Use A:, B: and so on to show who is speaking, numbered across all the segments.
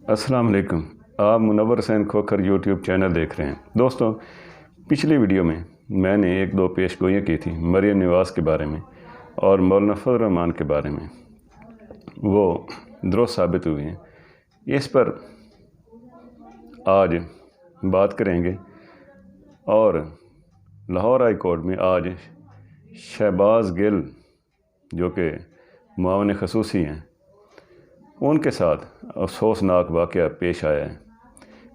A: السلام علیکم۔ آپ منور حسین کھوکھر یوٹیوب چینل دیکھ رہے ہیں۔ دوستوں، پچھلی ویڈیو میں میں نے ایک دو پیش گوئیاں کی تھیں مریم نواز کے بارے میں اور مولانا فضل الرحمان کے بارے میں۔ وہ درست ثابت ہوئی ہیں۔ اس پر آج بات کریں گے، اور لاہور ہائی کورٹ میں آج شہباز گل جو کہ معاون خصوصی ہیں، ان کے ساتھ افسوسناک واقعہ پیش آیا ہے۔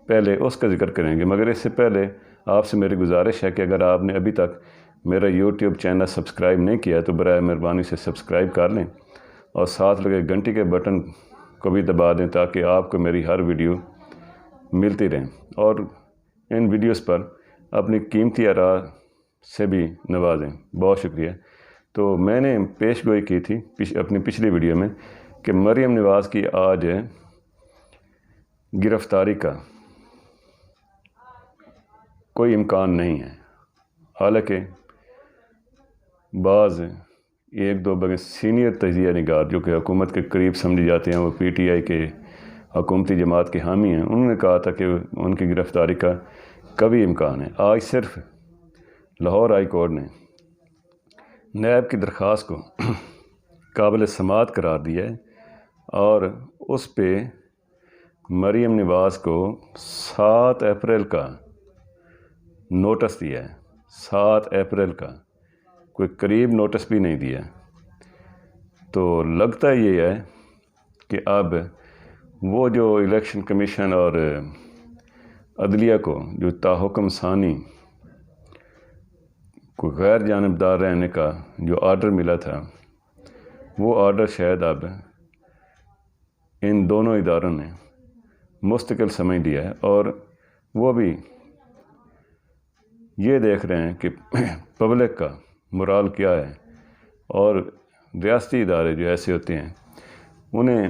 A: پہلے اس کا ذکر کریں گے، مگر اس سے پہلے آپ سے میری گزارش ہے کہ اگر آپ نے ابھی تک میرا یوٹیوب چینل سبسکرائب نہیں کیا تو برائے مہربانی سے سبسکرائب کر لیں اور ساتھ لگے گھنٹی کے بٹن کو بھی دبا دیں تاکہ آپ کو میری ہر ویڈیو ملتی رہیں، اور ان ویڈیوز پر اپنی قیمتی آراء سے بھی نوازیں۔ بہت شکریہ۔ تو میں نے پیش گوئی کی تھی اپنی پچھلی ویڈیو میں کہ مریم نواز کی آج گرفتاری کا کوئی امکان نہیں ہے، حالانکہ بعض ایک دو سینئر تجزیہ نگار جو کہ حکومت کے قریب سمجھے جاتے ہیں، وہ پی ٹی آئی کے حکومتی جماعت کے حامی ہیں، انہوں نے کہا تھا کہ ان کی گرفتاری کا کبھی امکان ہے۔ آج صرف لاہور ہائی کورٹ نے نیب کی درخواست کو قابل سماعت قرار دیا ہے اور اس پہ مریم نواز کو 7 اپریل کا نوٹس دیا ہے۔ 7 اپریل کا، کوئی قریب نوٹس بھی نہیں دیا۔ تو لگتا یہ ہے کہ اب وہ جو الیکشن کمیشن اور عدلیہ کو جو تاحکم ثانی کوئی غیر جانبدار رہنے کا جو آرڈر ملا تھا، وہ آرڈر شاید اب ان دونوں اداروں نے مستقل سمجھ لیا ہے، اور وہ بھی یہ دیکھ رہے ہیں کہ پبلک کا مرال کیا ہے، اور ریاستی ادارے جو ایسے ہوتے ہیں انہیں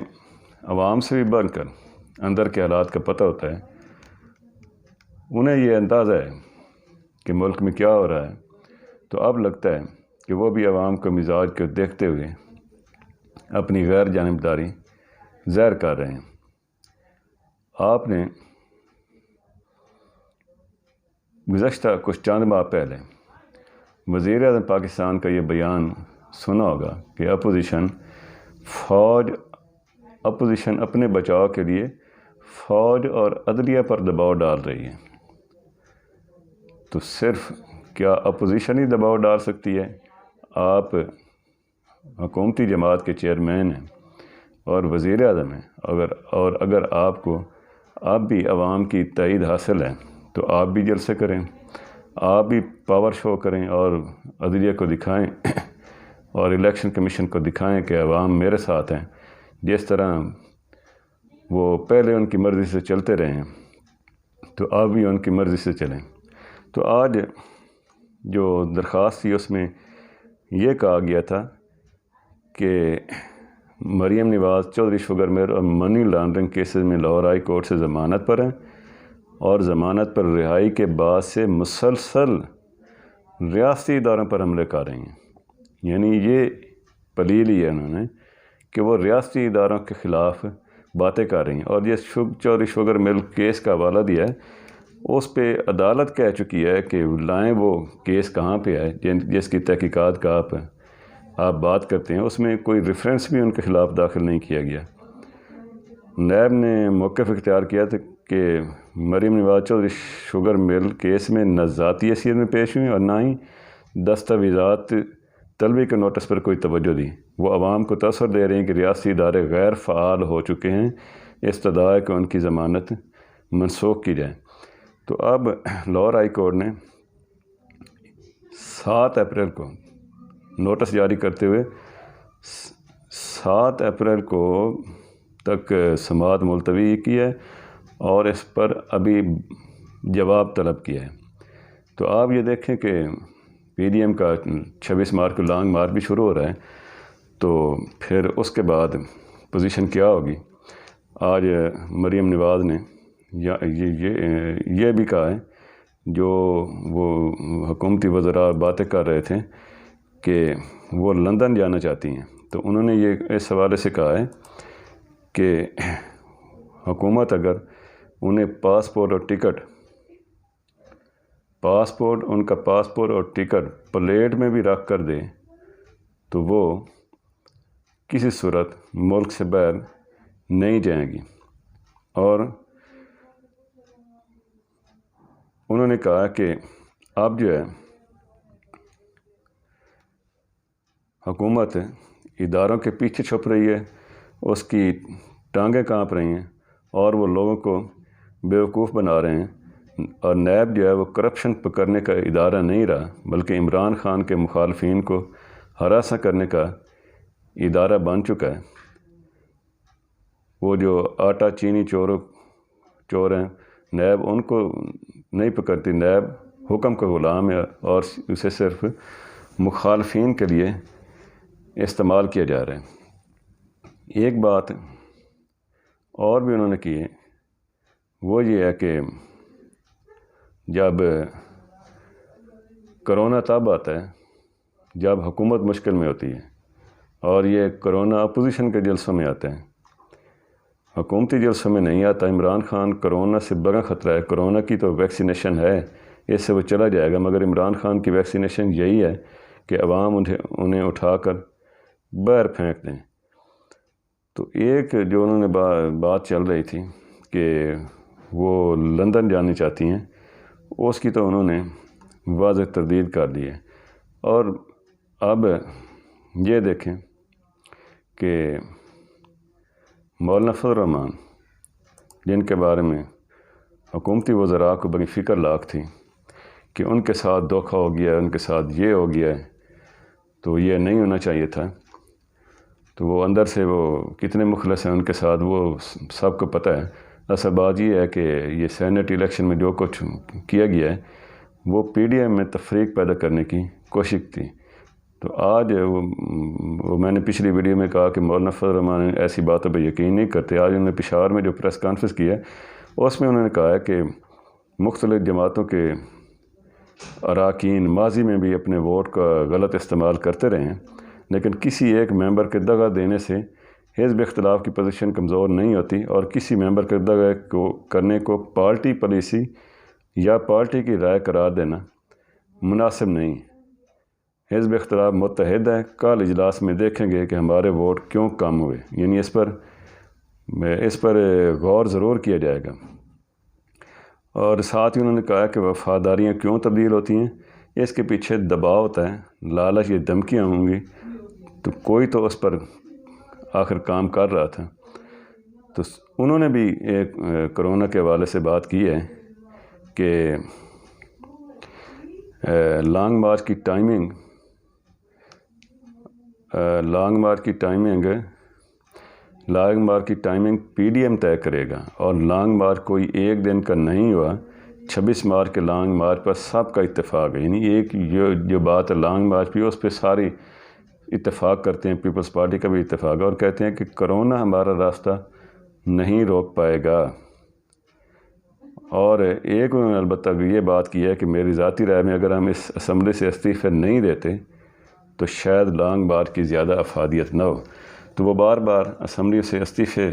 A: عوام سے بھی بڑھ کر اندر کے حالات کا پتہ ہوتا ہے۔ انہیں یہ اندازہ ہے کہ ملک میں کیا ہو رہا ہے، تو اب لگتا ہے کہ وہ بھی عوام کے مزاج کو دیکھتے ہوئے اپنی غیر جانبداری ظاہر کر رہے ہیں۔ آپ نے گزشتہ کچھ چند ماہ پہلے وزیر اعظم پاکستان کا یہ بیان سنا ہوگا کہ اپوزیشن اپنے بچاؤ کے لیے فوج اور عدلیہ پر دباؤ ڈال رہی ہے۔ تو صرف کیا اپوزیشن ہی دباؤ ڈال سکتی ہے؟ آپ حکومتی جماعت کے چیئرمین ہیں اور وزیر اعظم ہیں، اور اگر آپ کو اب بھی عوام کی تائید حاصل ہے تو آپ بھی جلسے کریں، آپ بھی پاور شو کریں اور عدلیہ کو دکھائیں اور الیکشن کمیشن کو دکھائیں کہ عوام میرے ساتھ ہیں۔ جس طرح وہ پہلے ان کی مرضی سے چلتے رہے ہیں تو آپ بھی ان کی مرضی سے چلیں۔ تو آج جو درخواست تھی اس میں یہ کہا گیا تھا کہ مریم نواز چودھری شوگر مل اور منی لانڈرنگ کیسز میں لاہور ہائی کورٹ سے ضمانت پر ہیں، اور ضمانت پر رہائی کے بعد سے مسلسل ریاستی اداروں پر حملے کر رہی ہیں۔ یعنی یہ پلیل ہی ہے انہوں نے کہ وہ ریاستی اداروں کے خلاف باتیں کر رہی ہیں، اور یہ چودھری شوگر مل کیس کا حوالہ دیا ہے، اس پہ عدالت کہہ چکی ہے کہ لائیں وہ کیس کہاں پہ ہے جس کی تحقیقات کا آپ بات کرتے ہیں، اس میں کوئی ریفرنس بھی ان کے خلاف داخل نہیں کیا گیا۔ نیب نے موقف اختیار کیا تھا کہ Maryam Nawaz Chaudhry sugar mill case میں نہ ذاتی حیثیت میں پیش ہوئی اور نہ ہی دستاویزات طلبی کے نوٹس پر کوئی توجہ دی۔ وہ عوام کو تاثر دے رہی ہیں کہ ریاستی ادارے غیر فعال ہو چکے ہیں، استدعا ہے کہ ان کی ضمانت منسوخ کی جائے۔ تو اب لاہور ہائی کورٹ نے 7 اپریل کو نوٹس جاری کرتے ہوئے 7 اپریل کو تک سماعت ملتوی کی ہے اور اس پر ابھی جواب طلب کیا ہے۔ تو آپ یہ دیکھیں کہ پی ڈی ایم کا 26 مارچ کو لانگ مارچ بھی شروع ہو رہا ہے، تو پھر اس کے بعد پوزیشن کیا ہوگی۔ آج مریم نواز نے یہ بھی کہا ہے، جو وہ حکومتی وزراء باتیں کر رہے تھے کہ وہ لندن جانا چاہتی ہیں، تو انہوں نے یہ اس حوالے سے کہا ہے کہ حکومت اگر انہیں پاسپورٹ اور ٹکٹ پلیٹ میں بھی رکھ کر دے تو وہ کسی صورت ملک سے باہر نہیں جائیں گی۔ اور انہوں نے کہا کہ اب جو ہے حکومت اداروں کے پیچھے چھپ رہی ہے، اس کی ٹانگیں کانپ رہی ہیں اور وہ لوگوں کو بیوقوف بنا رہے ہیں، اور نیب جو ہے وہ کرپشن پکڑنے کا ادارہ نہیں رہا بلکہ عمران خان کے مخالفین کو ہراساں کرنے کا ادارہ بن چکا ہے۔ وہ جو آٹا چینی چور ہیں، نیب ان کو نہیں پکڑتی، نیب حکم کا غلام ہے اور اسے صرف مخالفین کے لیے استعمال کیا جا رہا ہے۔ ایک بات اور بھی انہوں نے کی ہے، وہ یہ ہے کہ جب کرونا تب آتا ہے جب حکومت مشکل میں ہوتی ہے، اور یہ کرونا اپوزیشن کے جلسوں میں آتا ہے، حکومتی جلسوں میں نہیں آتا۔ عمران خان کرونا سے بڑا خطرہ ہے، کرونا کی تو ویکسینیشن ہے، اس سے وہ چلا جائے گا، مگر عمران خان کی ویکسینیشن یہی ہے کہ عوام انہیں اٹھا کر باہر پھینک دیں۔ تو ایک جو انہوں نے بات چل رہی تھی کہ وہ لندن جانا چاہتی ہیں، اس کی تو انہوں نے واضح تردید کر دی ہے۔ اور اب یہ دیکھیں کہ مولانا فضل الرحمان، جن کے بارے میں حکومتی وزراء کو بڑی فکر لاحق تھی کہ ان کے ساتھ دھوکہ ہو گیا ہے، ان کے ساتھ یہ ہو گیا ہے، تو یہ نہیں ہونا چاہیے تھا، تو وہ اندر سے وہ کتنے مخلص ہیں ان کے ساتھ وہ سب کو پتہ ہے۔ اصل بات یہ ہے کہ یہ سینٹ الیکشن میں جو کچھ کیا گیا ہے وہ پی ڈی ایم میں تفریق پیدا کرنے کی کوشش تھی۔ تو آج وہ میں نے پچھلی ویڈیو میں کہا کہ مولانا فضل الرحمان ایسی باتوں پہ یقین نہیں کرتے۔ آج انہوں نے پشاور میں جو پریس کانفرنس کی ہے اس میں انہوں نے کہا ہے کہ مختلف جماعتوں کے اراکین ماضی میں بھی اپنے ووٹ کا غلط استعمال کرتے رہے ہیں، لیکن کسی ایک ممبر کے دغا دینے سے حزب اختلاف کی پوزیشن کمزور نہیں ہوتی، اور کسی ممبر کے دغا کرنے کو پارٹی پالیسی یا پارٹی کی رائے قرار دینا مناسب نہیں۔ حزب اختلاف متحد ہے، کل اجلاس میں دیکھیں گے کہ ہمارے ووٹ کیوں کم ہوئے، یعنی اس پر غور ضرور کیا جائے گا۔ اور ساتھ ہی انہوں نے کہا کہ وفاداریاں کیوں تبدیل ہوتی ہیں، اس کے پیچھے دباؤ ہوتا ہے، لالچ، یہ دھمکیاں ہوں گی، تو کوئی تو اس پر آخر کام کر رہا تھا۔ تو انہوں نے بھی ایک کرونا کے حوالے سے بات کی ہے کہ لانگ مارچ کی ٹائمنگ پی ڈی ایم طے کرے گا، اور لانگ مارچ کوئی ایک دن کا نہیں ہوا۔ 26 مارچ کے لانگ مارچ پر سب کا اتفاق ہے، یعنی ایک جو بات ہے لانگ مارچ بھی، اس پہ ساری اتفاق کرتے ہیں، پیپلز پارٹی کا بھی اتفاق ہے، اور کہتے ہیں کہ کرونا ہمارا راستہ نہیں روک پائے گا۔ اور ایک انہوں نے البتہ یہ بات کی ہے کہ میری ذاتی رائے میں اگر ہم اس اسمبلی سے استعفے نہیں دیتے تو شاید لانگ مارچ کی زیادہ افادیت نہ ہو۔ تو وہ بار بار اسمبلی سے استعفے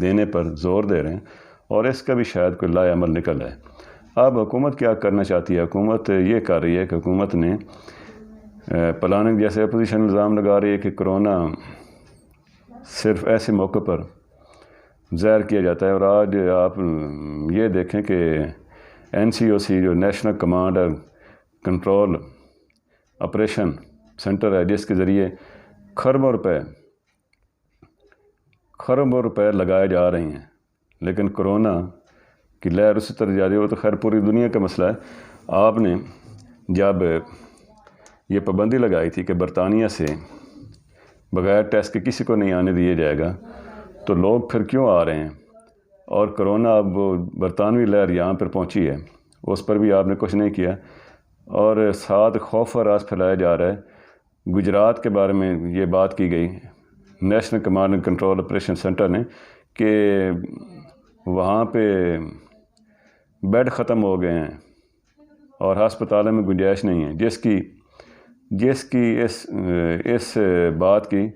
A: دینے پر زور دے رہے ہیں، اور اس کا بھی شاید کوئی لائے عمل نکل آئے۔ اب حکومت کیا کرنا چاہتی ہے؟ حکومت یہ کر رہی ہے کہ حکومت نے پلاننگ، جیسے اپوزیشن الزام لگا رہی ہے کہ کرونا صرف ایسے موقع پر ظاہر کیا جاتا ہے، اور آج آپ یہ دیکھیں کہ NCOC جو national command and control operation centre ہے، جس کے ذریعے خربوں روپے لگائے جا رہے ہیں، لیکن کرونا کی لہر اسی طرح جاری ہے۔ وہ تو خیر پوری دنیا کا مسئلہ ہے۔ آپ نے جب یہ پابندی لگائی تھی کہ برطانیہ سے بغیر ٹیسٹ کے کسی کو نہیں آنے دیا جائے گا، تو لوگ پھر کیوں آ رہے ہیں؟ اور کرونا اب وہ برطانوی لہر یہاں پر پہنچی ہے، اس پر بھی آپ نے کچھ نہیں کیا، اور ساتھ خوف و راز پھیلایا جا رہا ہے۔ گجرات کے بارے میں یہ بات کی گئی national command and control operation centre نے کہ وہاں پہ بیڈ ختم ہو گئے ہیں اور ہسپتالوں میں گنجائش نہیں ہے، جس کی اس بات کی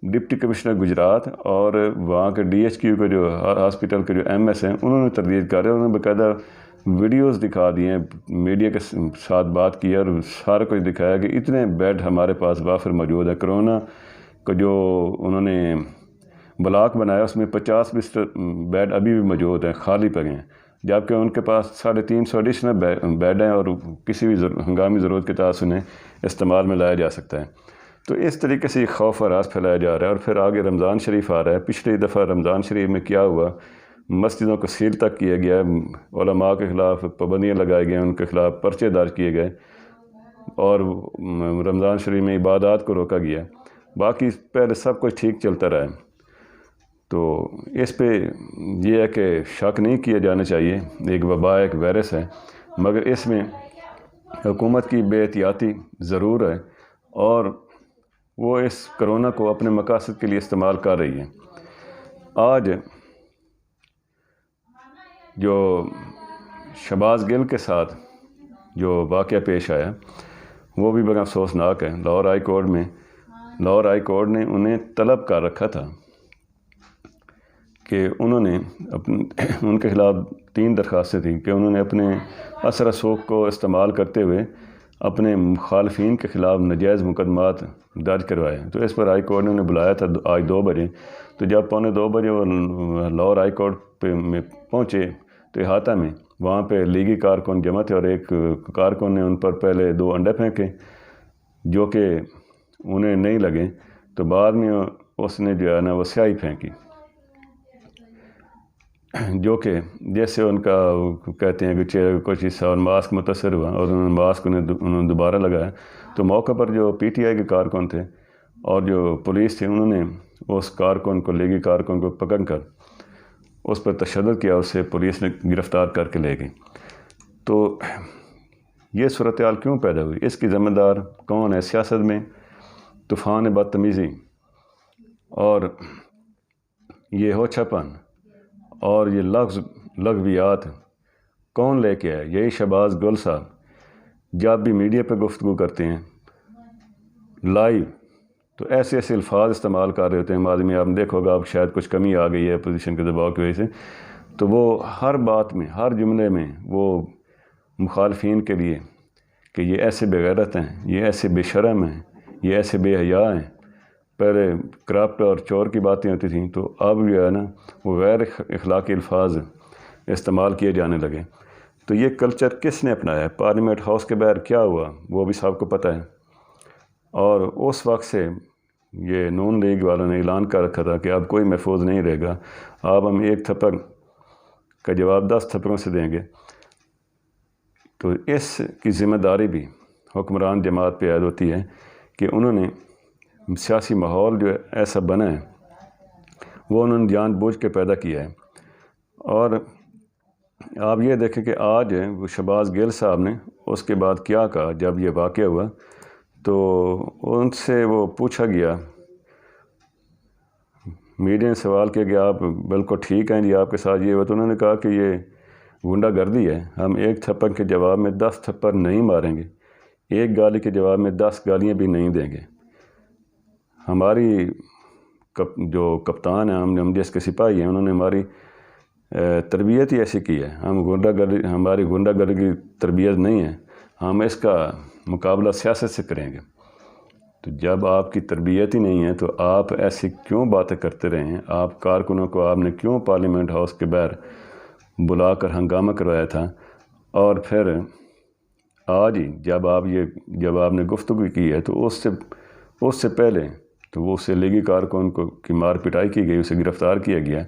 A: ڈپٹی کمشنر گجرات اور وہاں کے ڈی ایچ کیو کے جو ہاسپٹل کے جو ایم ایس ہیں انہوں نے تردید کر رہے ہیں، انہوں نے باقاعدہ ویڈیوز دکھا دیے ہیں، میڈیا کے ساتھ بات کی ہے اور سارا کچھ دکھایا کہ اتنے بیڈ ہمارے پاس وافر موجود ہے۔ کرونا کو جو انہوں نے بلاک بنایا اس میں 50 بستر بیڈ ابھی بھی موجود ہیں، خالی پڑے ہیں، جبکہ ان کے پاس 350 ایڈیشنل بیڈ ہیں اور کسی بھی ہنگامی ضرورت کے تحت انہیں استعمال میں لایا جا سکتا ہے۔ تو اس طریقے سے یہ خوف و ہراس پھیلایا جا رہا ہے۔ اور پھر آگے رمضان شریف آ رہا ہے۔ پچھلی دفعہ رمضان شریف میں کیا ہوا، مسجدوں کو سیل تک کیا گیا، علماء کے خلاف پابندیاں لگائے گئے، ان کے خلاف پرچے درج کیے گئے اور رمضان شریف میں عبادات کو روکا گیا۔ باقی پہلے سب کچھ ٹھیک چلتا رہا ہے۔ تو اس پہ یہ ہے کہ شک نہیں کیا جانا چاہیے، ایک وبا ایک وائرس ہے، مگر اس میں حکومت کی بے احتیاطی ضرور ہے اور وہ اس کرونا کو اپنے مقاصد کے لیے استعمال کر رہی ہے۔ آج جو شہباز گل کے ساتھ جو واقعہ پیش آیا وہ بھی بڑا افسوسناک ہے۔ لاہور ہائی کورٹ نے انہیں طلب کر رکھا تھا کہ انہوں نے ان کے خلاف 3 درخواستیں تھیں کہ انہوں نے اپنے اثر و رسوخ کو استعمال کرتے ہوئے اپنے مخالفین کے خلاف ناجائز مقدمات درج کروائے۔ تو اس پر ہائی کورٹ نے انہیں بلایا تھا آج 2 بجے۔ تو جب 2:45 بجے وہ لاہور ہائی کورٹ میں پہنچے تو احاطہ میں وہاں پہ لیگی کارکن جمع تھے اور ایک کارکن نے ان پر پہلے 2 انڈے پھینکے جو کہ انہیں نہیں لگے، تو بعد میں اس نے جو ہے نا وہ سیاہی پھینکی جو کہ جیسے ان کا کہتے ہیں کہ چہرے کا کچھ حصہ اور ماسک متاثر ہوا اور انہوں نے ماسک انہوں نے دوبارہ لگایا۔ تو موقع پر جو پی ٹی آئی کے کارکن تھے اور جو پولیس تھی انہوں نے اس کارکن کو لیگی کارکن کو پکڑ کر اس پر تشدد کیا، اسے پولیس نے گرفتار کر کے لے گئی۔ تو یہ صورتحال کیوں پیدا ہوئی، اس کی ذمہ دار کون ہے؟ سیاست میں طوفان بدتمیزی اور یہ ہو چھپن اور یہ لغویات کون لے کے آئے؟ یہی شہباز گل صاحب جب بھی میڈیا پہ گفتگو کرتے ہیں لائیو تو ایسے الفاظ استعمال کر رہے ہوتے ہیں۔ آدمی آپ نے دیکھا ہوگا، آپ شاید کچھ کمی آ گئی ہے اپوزیشن کے دباؤ کی وجہ سے، تو وہ ہر بات میں ہر جملے میں وہ مخالفین کے لیے کہ یہ ایسے بے غیرت ہیں، یہ ایسے بے شرم ہیں، یہ ایسے بے حیا ہیں۔ پہلے کرپٹ اور چور کی باتیں ہوتی تھیں، تو اب جو ہے نا وہ غیر اخلاقی الفاظ استعمال کیے جانے لگے۔ تو یہ کلچر کس نے اپنایا ہے؟ پارلیمنٹ ہاؤس کے باہر کیا ہوا وہ بھی سب کو پتہ ہے، اور اس وقت سے یہ نون لیگ والوں نے اعلان کر رکھا تھا کہ اب کوئی محفوظ نہیں رہے گا، اب ہم 1 تھپڑ کا جواب 10 تھپڑوں سے دیں گے۔ تو اس کی ذمہ داری بھی حکمران جماعت پہ عائد ہوتی ہے کہ انہوں نے سیاسی ماحول جو ایسا بنا ہے وہ انہوں نے جان بوجھ کے پیدا کیا ہے۔ اور آپ یہ دیکھیں کہ آج وہ شہباز گل صاحب نے اس کے بعد کیا کہا جب یہ واقعہ ہوا، تو ان سے وہ پوچھا گیا، میڈیا نے سوال کیا کہ آپ بالکل ٹھیک ہیں جی، آپ کے ساتھ یہ ہوا؟ تو انہوں نے کہا کہ یہ غنڈہ گردی ہے، ہم 1 تھپڑ کے جواب میں 10 تھپڑ نہیں ماریں گے، 1 گالی کے جواب میں 10 گالیاں بھی نہیں دیں گے۔ ہماری جو کپتان ہیں، ہم جس کے سپاہی ہیں، انہوں نے ہماری تربیت ہی ایسی کی ہے، ہماری غنڈہ گردی کی تربیت نہیں ہے، ہم اس کا مقابلہ سیاست سے کریں گے۔ تو جب آپ کی تربیت ہی نہیں ہے تو آپ ایسی کیوں باتیں کرتے رہے ہیں؟ آپ کارکنوں کو آپ نے کیوں پارلیمنٹ ہاؤس کے باہر بلا کر ہنگامہ کروایا تھا؟ اور پھر آج ہی جب آپ نے گفتگو کی ہے تو اس سے پہلے تو وہ اسے لیگی کارکن کی مار پٹائی کی گئی، اسے گرفتار کیا گیا،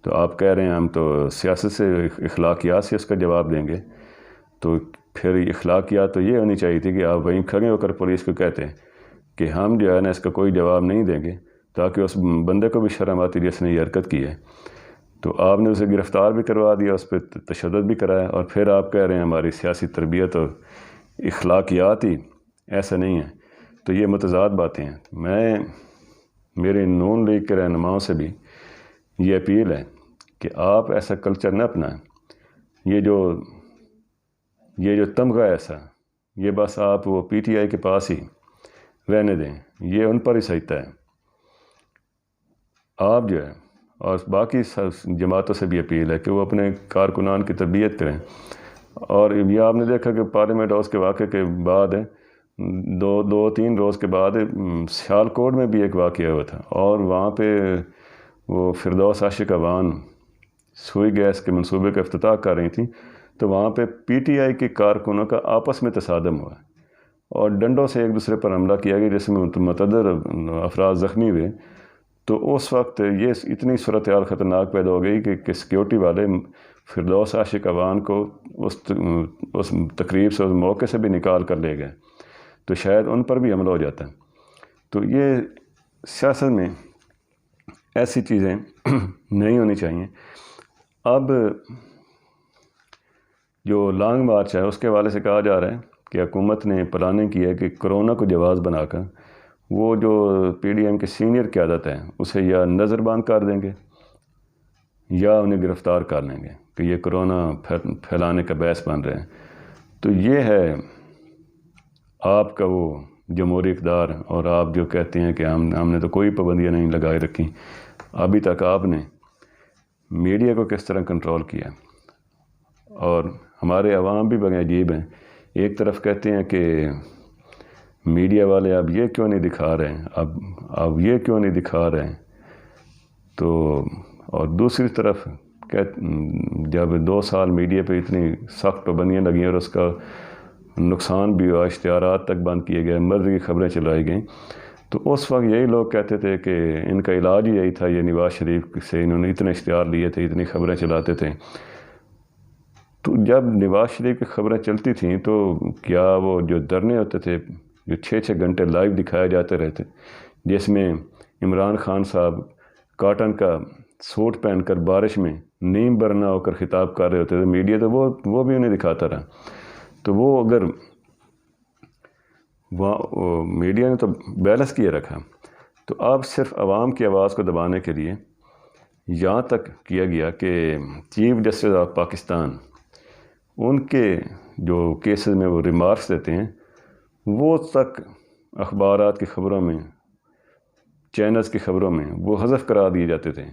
A: تو آپ کہہ رہے ہیں ہم تو سیاست سے اخلاقیات سے اس کا جواب دیں گے۔ تو پھر اخلاقیات تو یہ ہونی چاہیے تھی کہ آپ وہیں کھڑے ہو کر پولیس کو کہتے ہیں کہ ہم جو ہے نا اس کا کوئی جواب نہیں دیں گے، تاکہ اس بندے کو بھی شرم آتی جس نے یہ حرکت کی ہے۔ تو آپ نے اسے گرفتار بھی کروا دیا، اس پہ تشدد بھی کرایا، اور پھر آپ کہہ رہے ہیں ہماری سیاسی تربیت اور اخلاقیات ہی ایسا نہیں ہے۔ تو یہ متضاد باتیں ہیں۔ میرے نون لیگ کے رہنماؤں سے بھی یہ اپیل ہے کہ آپ ایسا کلچر نہ اپنائیں۔ یہ جو تمغہ ایسا، یہ بس آپ وہ پی ٹی آئی کے پاس ہی رہنے دیں، یہ ان پر ہی سجتا ہے۔ آپ جو ہے اور باقی جماعتوں سے بھی اپیل ہے کہ وہ اپنے کارکنان کی تربیت کریں. اور یہ آپ نے دیکھا کہ پارلیمنٹ ہاؤس کے واقعے کے بعد دو تین روز کے بعد سیالکوٹ میں بھی ایک واقعہ ہوا تھا، اور وہاں پہ وہ فردوس عاشق وان سوئی گیس کے منصوبے کا افتتاح کر رہی تھیں، تو وہاں پہ پی ٹی آئی کے کارکنوں کا آپس میں تصادم ہوا اور ڈنڈوں سے ایک دوسرے پر حملہ کیا گیا، جس میں متعدد افراد زخمی ہوئے. تو اس وقت یہ اتنی صورتحال خطرناک پیدا ہو گئی کہ سیکیورٹی والے فردوس عاشق وان کو اس تقریب سے، اس موقع سے بھی نکال کر لے گئے، تو شاید ان پر بھی حملہ ہو جاتا ہے. تو یہ سیاست میں ایسی چیزیں نہیں ہونی چاہیے. اب جو لانگ مارچ ہے اس کے حوالے سے کہا جا رہا ہے کہ حکومت نے پلاننگ کی ہے کہ کرونا کو جواز بنا کر وہ جو پی ڈی ایم کے سینئر قیادت ہیں اسے یا نظر بند کر دیں گے یا انہیں گرفتار کر لیں گے کہ یہ کرونا پھیلانے کا باعث بن رہے ہیں. تو یہ ہے آپ کا وہ جمہوری اقدار، اور آپ جو کہتے ہیں کہ ہم نے تو کوئی پابندیاں نہیں لگائے رکھی. ابھی تک آپ نے میڈیا کو کس طرح کنٹرول کیا، اور ہمارے عوام بھی بڑے عجیب ہیں. ایک طرف کہتے ہیں کہ میڈیا والے اب یہ کیوں نہیں دکھا رہے ہیں، اب یہ کیوں نہیں دکھا رہے ہیں. تو اور دوسری طرف جب 2 سال میڈیا پہ اتنی سخت پابندیاں لگیں اور اس کا نقصان بھی ہوا، اشتہارات تک بند کیے گئے، مرضی کی خبریں چلائی گئیں، تو اس وقت یہی لوگ کہتے تھے کہ ان کا علاج ہی یہی تھا. یہ نواز شریف سے انہوں نے اتنے اشتہار لیے تھے، اتنی خبریں چلاتے تھے. تو جب نواز شریف کی خبریں چلتی تھیں تو کیا وہ جو دھرنے ہوتے تھے جو 6 گھنٹے لائیو دکھائے جاتے رہتے، جس میں عمران خان صاحب کاٹن کا سوٹ پہن کر بارش میں نیم برنا ہو کر خطاب کر رہے ہوتے تھے، میڈیا تو وہ بھی انہیں دکھاتا رہا. تو وہ اگر میڈیا نے تو بیلنس کیے رکھا، تو اب صرف عوام کی آواز کو دبانے کے لیے یہاں تک کیا گیا کہ چیف جسٹس آف پاکستان ان کے جو کیسز میں وہ ریمارکس دیتے ہیں وہ تک اخبارات کی خبروں میں، چینلز کی خبروں میں وہ حذف کرا دیے جاتے تھے.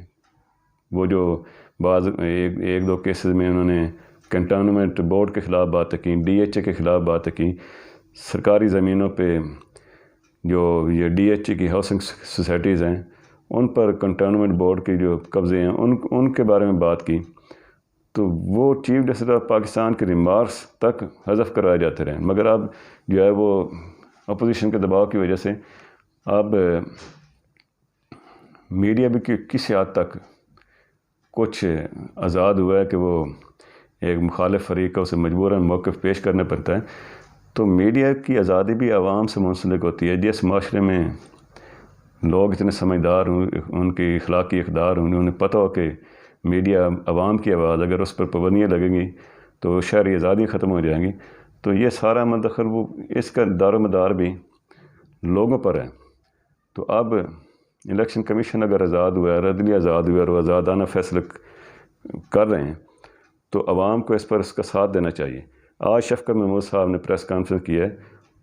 A: وہ جو بعض ایک دو کیسز میں انہوں نے کنٹونمنٹ بورڈ کے خلاف باتیں کی، ڈی ایچ اے کے خلاف باتیں کی، سرکاری زمینوں پہ جو یہ ڈی ایچ اے کی ہاؤسنگ سوسائٹیز ہیں ان پر کنٹونمنٹ بورڈ کے جو قبضے ہیں ان کے بارے میں بات کی. تو وہ چیف جسٹس آف پاکستان کے ریمارکس تک حذف کرائے جاتے رہے. مگر اب جو ہے وہ اپوزیشن کے دباؤ کی وجہ سے اب میڈیا بھی کسی حد تک کچھ آزاد ہوا ہے کہ وہ ایک مخالف فریق کا اسے مجبوراً موقف پیش کرنا پڑتا ہے. تو میڈیا کی آزادی بھی عوام سے منسلک ہوتی ہے. جس معاشرے میں لوگ اتنے سمجھدار ہوں، ان کی اخلاقی اقدار ہوں، انہیں پتہ ہو کہ میڈیا عوام کی آواز، اگر اس پر پابندیاں لگیں گی تو شہری آزادی ختم ہو جائیں گی. تو یہ سارا مدخل وہ اس کا دار و مدار بھی لوگوں پر ہے. تو اب الیکشن کمیشن اگر آزاد ہوا ہے، عدلیہ آزاد ہوا ہے اور آزادانہ فیصلے کر رہے ہیں تو عوام کو اس پر اس کا ساتھ دینا چاہیے. آج شفقت محمود صاحب نے پریس کانفرنس کی ہے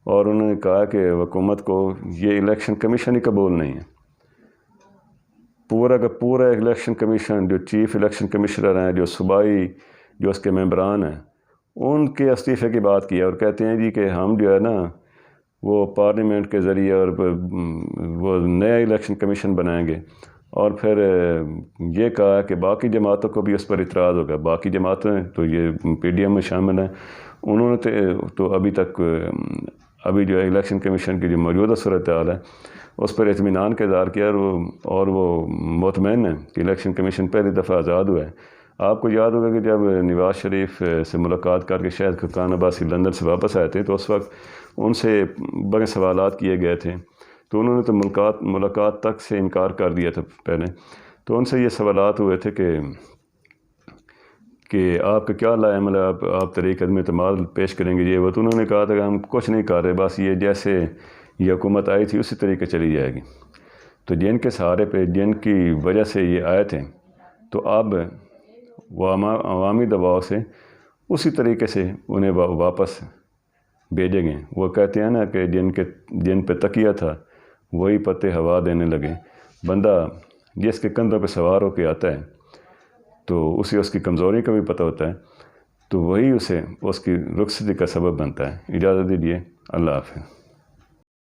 A: اور انہوں نے کہا کہ حکومت کو یہ الیکشن کمیشن ہی قبول نہیں ہے. پورا کا پورا الیکشن کمیشن، جو چیف الیکشن کمشنر ہیں، جو صوبائی جو اس کے ممبران ہیں، ان کے استعفے کی بات کی ہے اور کہتے ہیں جی کہ ہم جو ہے نا وہ پارلیمنٹ کے ذریعے اور وہ نیا الیکشن کمیشن بنائیں گے. اور پھر یہ کہا کہ باقی جماعتوں کو بھی اس پر اعتراض ہوگا. باقی جماعتیں تو یہ پی ڈی ایم میں شامل ہیں، انہوں نے تو ابھی تک جو ہے الیکشن کمیشن کی جو موجودہ صورتحال ہے اس پر اطمینان کا اظہار کیا اور وہ مطمئن ہیں کہ الیکشن کمیشن پہلی دفعہ آزاد ہوا ہے. آپ کو یاد ہوگا کہ جب نواز شریف سے ملاقات کر کے شاید خاقان عباسی لندن سے واپس آئے تھے تو اس وقت ان سے بڑے سوالات کیے گئے تھے، تو انہوں نے تو ملاقات تک سے انکار کر دیا تھا پہلے. تو ان سے یہ سوالات ہوئے تھے کہ آپ کا کیا لائے عمل ہے، آپ طریق عدم اعتماد پیش کریں گے یہ وہ. تو انہوں نے کہا تھا کہ ہم کچھ نہیں کر رہے، بس یہ جیسے یہ حکومت آئی تھی اسی طریقے چلی جائے گی. تو جن کے سہارے پہ، جن کی وجہ سے یہ آئے تھے، تو اب وہ عوامی دباؤ سے اسی طریقے سے انہیں واپس بھیجے گئے. وہ کہتے ہیں نا کہ جن پہ تکیہ تھا وہی پتے ہوا دینے لگے. بندہ یہ اس کے کندھوں پہ سوار ہو کے آتا ہے تو اسے اس کی کمزوری کا بھی پتہ ہوتا ہے، تو وہی اسے اس کی رخصتی کا سبب بنتا ہے۔ اجازت دیجیے، اللہ حافظ۔